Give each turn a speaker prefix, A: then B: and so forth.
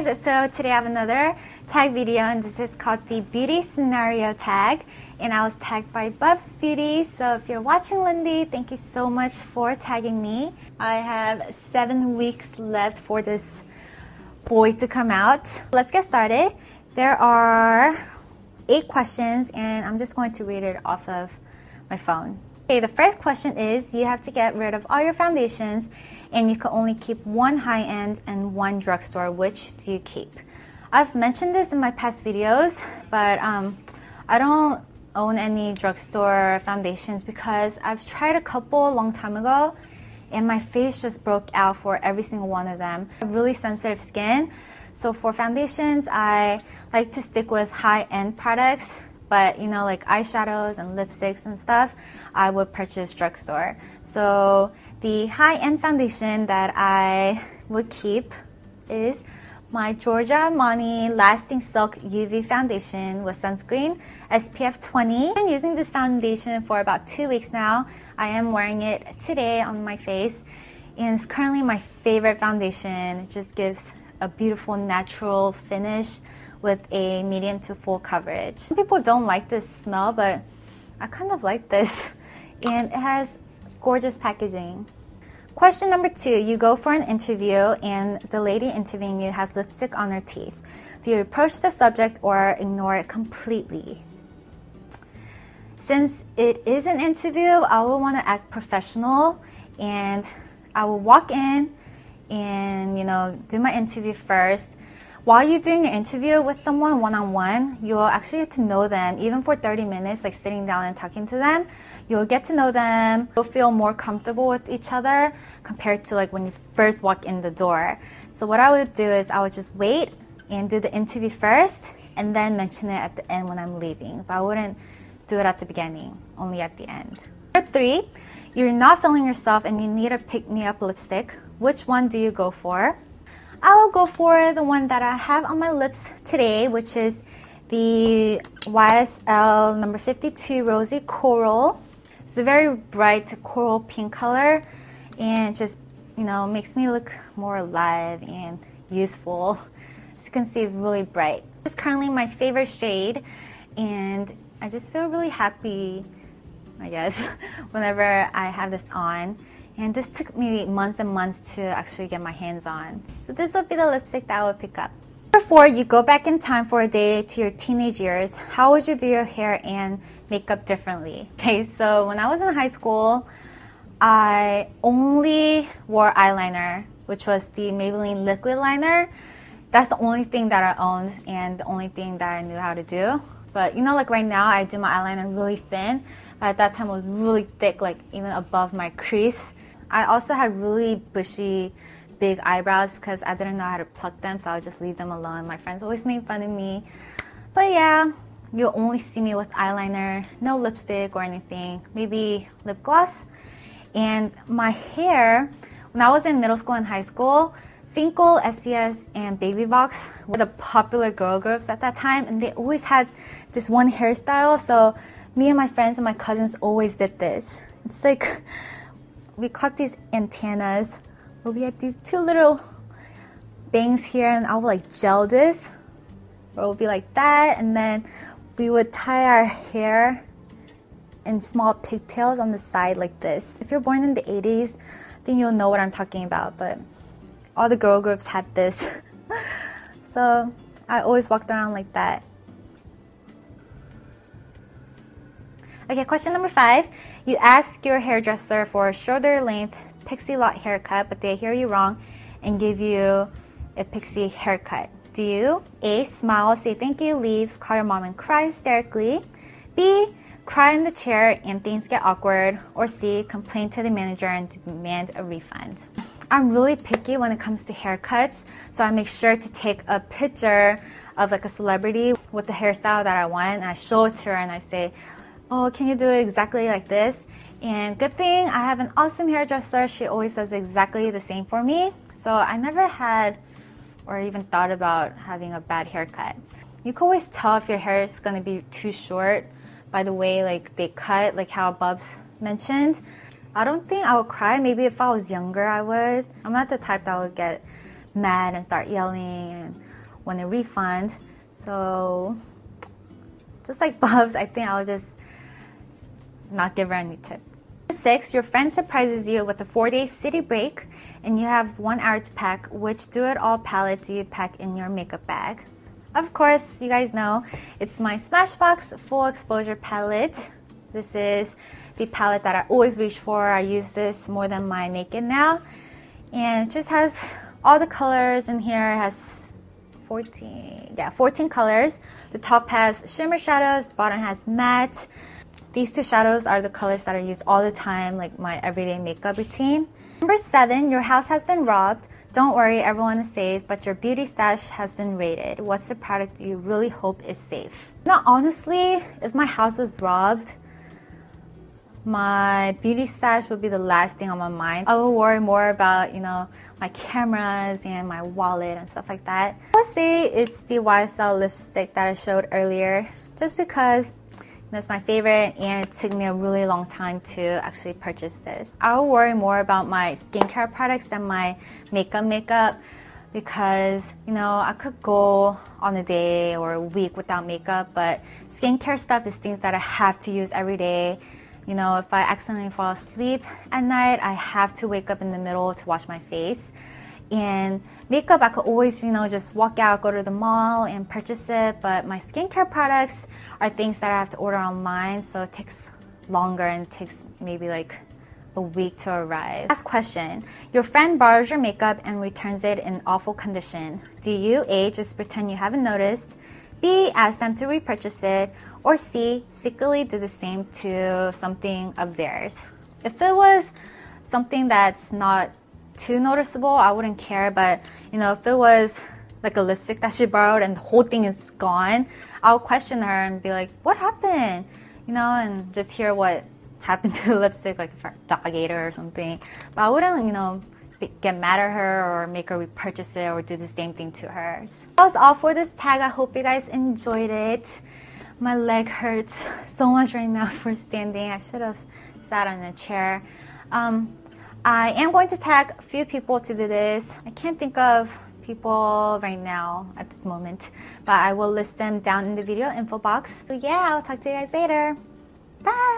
A: guys, so today I have another tag video and this is called the beauty scenario tag and I was tagged by Bubs Beauty. So if you're watching, Lindy, thank you so much for tagging me. I have 7 weeks left for this boy to come out. Let's get started. There are 8 questions and I'm just going to read it off of my phone. Okay, the first question is you have to get rid of all your foundations and you can only keep one high-end and one drugstore. Which do you keep? I've mentioned this in my past videos, but I don't own any drugstore foundations because I've tried a couple a long time ago and my face just broke out for every single one of them. I have really sensitive skin, so for foundations I like to stick with high-end products. But you know, like eyeshadows and lipsticks and stuff, I would purchase drugstore. So the high-end foundation that I would keep is my Giorgio Armani Lasting Silk UV Foundation with sunscreen, SPF 20. I've been using this foundation for about 2 weeks now. I am wearing it today on my face, and it's currently my favorite foundation. It just gives a beautiful natural finish with a medium to full coverage. Some people don't like this smell, but I kind of like this. And it has gorgeous packaging. Question number 2, you go for an interview and the lady interviewing you has lipstick on her teeth. Do you approach the subject or ignore it completely? Since it is an interview, I will want to act professional and I will walk in and, you know, do my interview first. While you're doing your interview with someone one-on-one, you'll actually get to know them, even for 30 minutes, like sitting down and talking to them. You'll get to know them. You'll feel more comfortable with each other compared to like when you first walk in the door. So what I would do is I would just wait and do the interview first and then mention it at the end when I'm leaving. But I wouldn't do it at the beginning, only at the end. Number 3, you're not feeling yourself and you need a pick-me-up lipstick. Which one do you go for? I will go for the one that I have on my lips today, which is the YSL number 52 Rosy Coral. It's a very bright coral pink color and just, you know, makes me look more alive and useful. As you can see, it's really bright. It's currently my favorite shade and I just feel really happy, I guess, whenever I have this on. And this took me months and months to actually get my hands on. So this will be the lipstick that I would pick up. Number 4, you go back in time for a day to your teenage years. How would you do your hair and makeup differently? Okay, so when I was in high school, I only wore eyeliner, which was the Maybelline liquid liner. That's the only thing that I owned and the only thing that I knew how to do. But you know, like right now, I do my eyeliner really thin. But at that time, it was really thick, like even above my crease. I also had really bushy, big eyebrows because I didn't know how to pluck them, so I would just leave them alone. My friends always made fun of me. But yeah, you'll only see me with eyeliner, no lipstick or anything, maybe lip gloss. And my hair, when I was in middle school and high school, Finkel, SES, and Baby Box were the popular girl groups at that time, and they always had this one hairstyle, so me and my friends and my cousins always did this. It's like, we caught these antennas where we had these 2 little bangs here and I would like gel this, or it would be like that, and then we would tie our hair in small pigtails on the side like this. If you're born in the 80s, then you'll know what I'm talking about, but all the girl groups had this. So I always walked around like that. Okay, question number 5. You ask your hairdresser for a shoulder length pixie lot haircut, but they hear you wrong and give you a pixie haircut. Do you A, smile, say thank you, leave, call your mom and cry hysterically? B, cry in the chair and things get awkward? Or C, complain to the manager and demand a refund? I'm really picky when it comes to haircuts, so I make sure to take a picture of like a celebrity with the hairstyle that I want, and I show it to her and I say, oh, can you do it exactly like this? And good thing I have an awesome hairdresser. She always does exactly the same for me. So I never had or even thought about having a bad haircut. You can always tell if your hair is going to be too short by the way like they cut, like how Bubs mentioned. I don't think I would cry. Maybe if I was younger, I would. I'm not the type that would get mad and start yelling and want a refund. So just like Bubs, I think I'll just not give her any tip. 6, your friend surprises you with a 4-day city break and you have 1 hour to pack. Which do-it-all palette do you pack in your makeup bag? Of course, you guys know it's my Smashbox Full Exposure palette. This is the palette that I always reach for. I use this more than my Naked now. And it just has all the colors in here. It has 14 colors. The top has shimmer shadows, the bottom has matte. These 2 shadows are the colors that I use all the time, like my everyday makeup routine. Number 7, your house has been robbed. Don't worry, everyone is safe, but your beauty stash has been raided. What's the product you really hope is safe? Now, honestly, if my house was robbed, my beauty stash would be the last thing on my mind. I will worry more about, my cameras and my wallet and stuff like that. I would say it's the YSL lipstick that I showed earlier, just because it's my favorite and it took me a really long time to actually purchase this. I will worry more about my skincare products than my makeup because, I could go on a day or a week without makeup, but skincare stuff is things that I have to use every day. If I accidentally fall asleep at night, I have to wake up in the middle to wash my face. And makeup, I could always, just walk out, go to the mall and purchase it. But my skincare products are things that I have to order online, so it takes longer and it takes maybe like a week to arrive. Last question. Your friend borrows your makeup and returns it in awful condition. Do you A, just pretend you haven't noticed, B, ask them to repurchase it, or C, secretly do the same to something of theirs? If it was something that's not too noticeable, I wouldn't care, but if it was like a lipstick that she borrowed and the whole thing is gone, I'll question her and be like, what happened? And just hear what happened to the lipstick, like if her dog ate her or something. But I wouldn't, get mad at her or make her repurchase it or do the same thing to hers. That was all for this tag. I hope you guys enjoyed it. My leg hurts so much right now for standing. I should have sat on a chair. I am going to tag a few people to do this. I can't think of people right now at this moment, but I will list them down in the video info box. So yeah, I'll talk to you guys later. Bye!